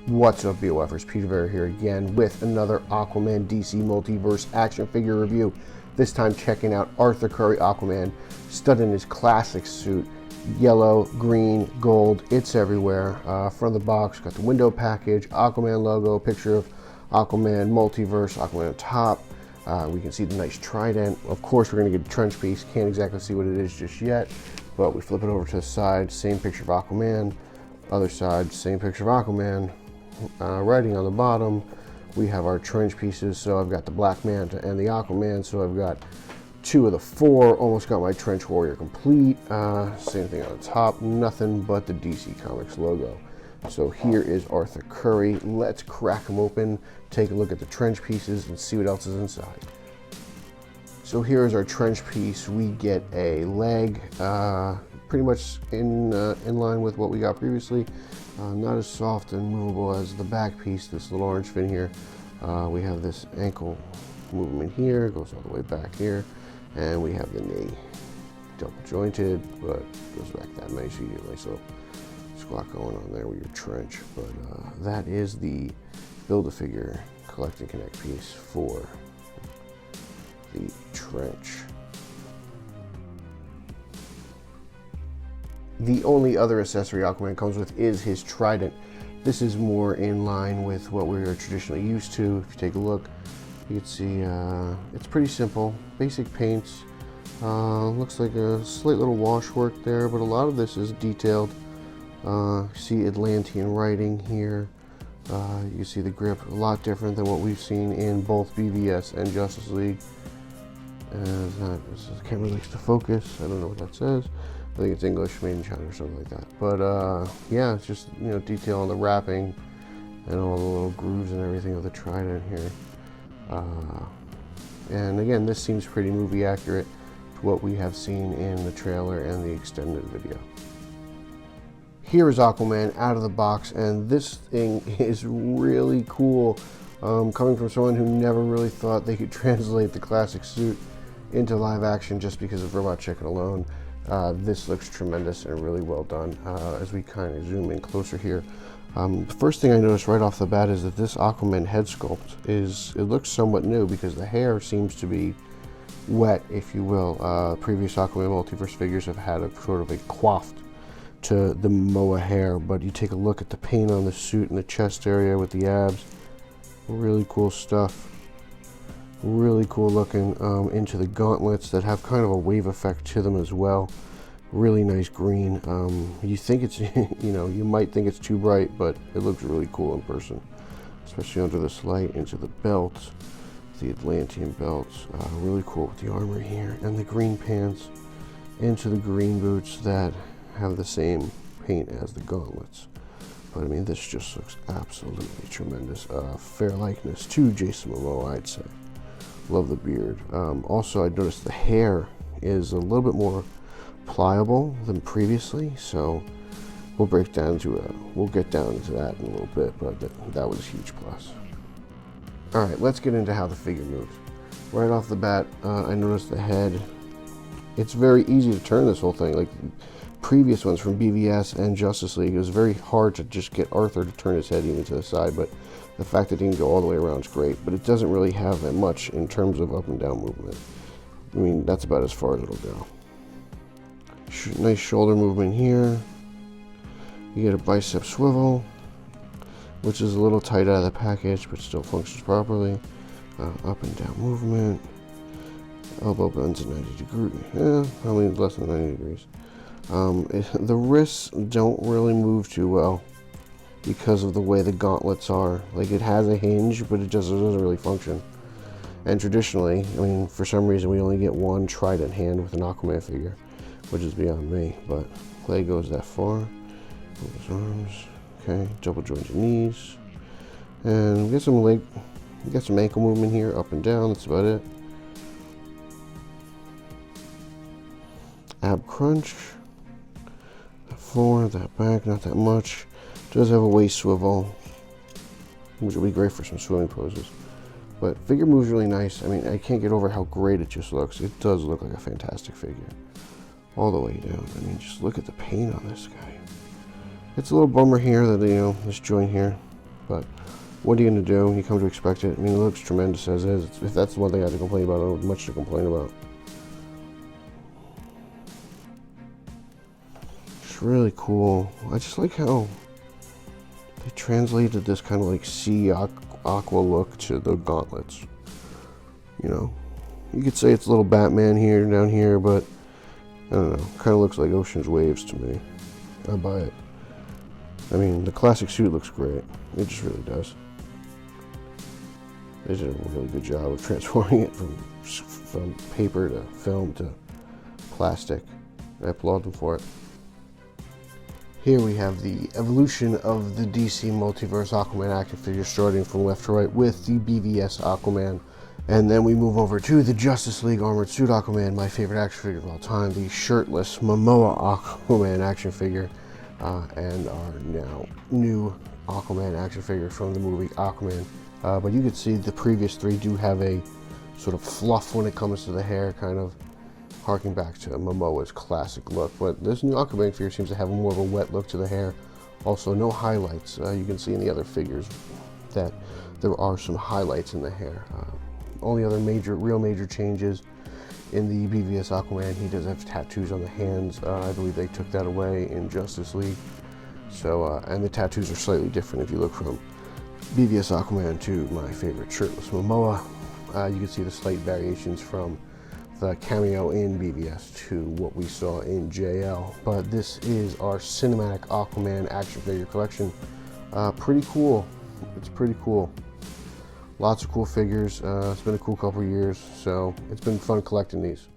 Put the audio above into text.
What's up, BOFers? Peter Verra here again with another Aquaman DC Multiverse action figure review. This time checking out Arthur Curry Aquaman, studded in his classic suit. Yellow, green, gold, it's everywhere. Front of the box, got the window package, Aquaman logo, picture of Aquaman, Multiverse, Aquaman on top. We can see the nice trident. Of course, we're going to get a trench piece. Can't exactly see what it is just yet, but we flip it over to the side, same picture of Aquaman. Other side, same picture of Aquaman. Writing on the bottom, we have our trench pieces. So I've got the Black Manta and the Aquaman. So I've got 2 of the 4. Almost got my Trench Warrior complete. Same thing on the top. Nothing but the DC Comics logo. So here is Arthur Curry. Let's crack him open, take a look at the trench pieces, and see what else is inside. So here is our trench piece. We get a leg, pretty much in line with what we got previously. Not as soft and movable as the back piece, this little orange fin here. We have this ankle movement here, goes all the way back here, and we have the knee. Double jointed, but goes back that nice. You get a nice little squat going on there with your trench. But that is the Build-A-Figure Collect and Connect piece for the trench. The only other accessory Aquaman comes with is his trident. This is more in line with what we are traditionally used to. If you take a look, you can see it's pretty simple. Basic paints. Looks like a slight little wash work there, but a lot of this is detailed. See Atlantean writing here. You see the grip, a lot different than what we've seen in both BvS and Justice League. The camera likes to focus. I don't know what that says. I think it's English, made in China or something like that. But yeah, it's just, you know, detail on the wrapping and all the little grooves and everything of the trident here. And again, this seems pretty movie accurate to what we have seen in the trailer and the extended video. Here is Aquaman out of the box, and this thing is really cool. Coming from someone who never really thought they could translate the classic suit into live action just because of Robot Chicken alone. This looks tremendous and really well done. As we kind of zoom in closer here, the first thing I noticed right off the bat is that this Aquaman head sculpt it looks somewhat new because the hair seems to be wet, if you will. Previous Aquaman Multiverse figures have had a sort of a coiffed to the Momoa hair, but you take a look at the paint on the suit and the chest area with the abs. Really cool stuff. Really cool looking. Into the gauntlets that have kind of a wave effect to them as well. Really nice green. You think it's, you know, you might think it's too bright, but it looks really cool in person, especially under this light. Into the belts, the Atlantean belts. Really cool with the armor here and the green pants. Into the green boots that have the same paint as the gauntlets. But I mean, this just looks absolutely tremendous. Fair likeness to Jason Momoa, I'd say. Love the beard. Also, I noticed the hair is a little bit more pliable than previously, so we'll get down into that in a little bit, but that was a huge plus. All right, let's get into how the figure moves. Right off the bat, I noticed the head. It's very easy to turn this whole thing. Like previous ones from BvS and Justice League, it was very hard to just get Arthur to turn his head even to the side, but the fact that he can go all the way around is great, but it doesn't really have that much in terms of up and down movement. I mean, that's about as far as it'll go. Nice shoulder movement here. You get a bicep swivel, which is a little tight out of the package, but still functions properly. Up and down movement. Elbow bends at 90 degrees. Yeah, probably less than 90 degrees. The wrists don't really move too well because of the way the gauntlets are. Like, it has a hinge, but it just doesn't really function. And traditionally, I mean, for some reason, we only get one trident hand with an Aquaman figure, which is beyond me, but leg goes that far. Move his arms. Okay, double jointed knees. And we get some ankle movement here, up and down, that's about it. Ab crunch. That forward, that back, not that much. Does have a waist swivel, which will be great for some swimming poses. But figure moves really nice. I mean, I can't get over how great it just looks. It does look like a fantastic figure. All the way down. I mean, just look at the paint on this guy. It's a little bummer here that, you know, this joint here But what are you going to do? You come to expect it. I mean, it looks tremendous as is. If that's the one thing I have to complain about, I don't have much to complain about. It's really cool. I just like how they translated this kind of like sea aqua look to the gauntlets. You know, you could say it's a little Batman here and down here, but I don't know. Kind of looks like Ocean's Waves to me. I buy it. I mean, the classic suit looks great. It just really does. They did a really good job of transforming it from paper to film to plastic. I applaud them for it. Here we have the evolution of the DC Multiverse Aquaman action figure, starting from left to right with the BvS Aquaman. And then we move over to the Justice League Armored Suit Aquaman, my favorite action figure of all time, the shirtless Momoa Aquaman action figure, and our now new Aquaman action figure from the movie Aquaman. But you can see the previous three do have a sort of fluff when it comes to the hair, kind of harking back to Momoa's classic look. But this new Aquaman figure seems to have more of a wet look to the hair. Also, no highlights. You can see in the other figures that there are some highlights in the hair. Only other real major changes in the BvS Aquaman, he does have tattoos on the hands. I believe they took that away in Justice League. So, and the tattoos are slightly different if you look from BvS Aquaman to my favorite shirtless Momoa. You can see the slight variations from the cameo in BvS to what we saw in JL. But this is our cinematic Aquaman action figure collection. Pretty cool. It's pretty cool. Lots of cool figures. It's been a cool couple years, so it's been fun collecting these.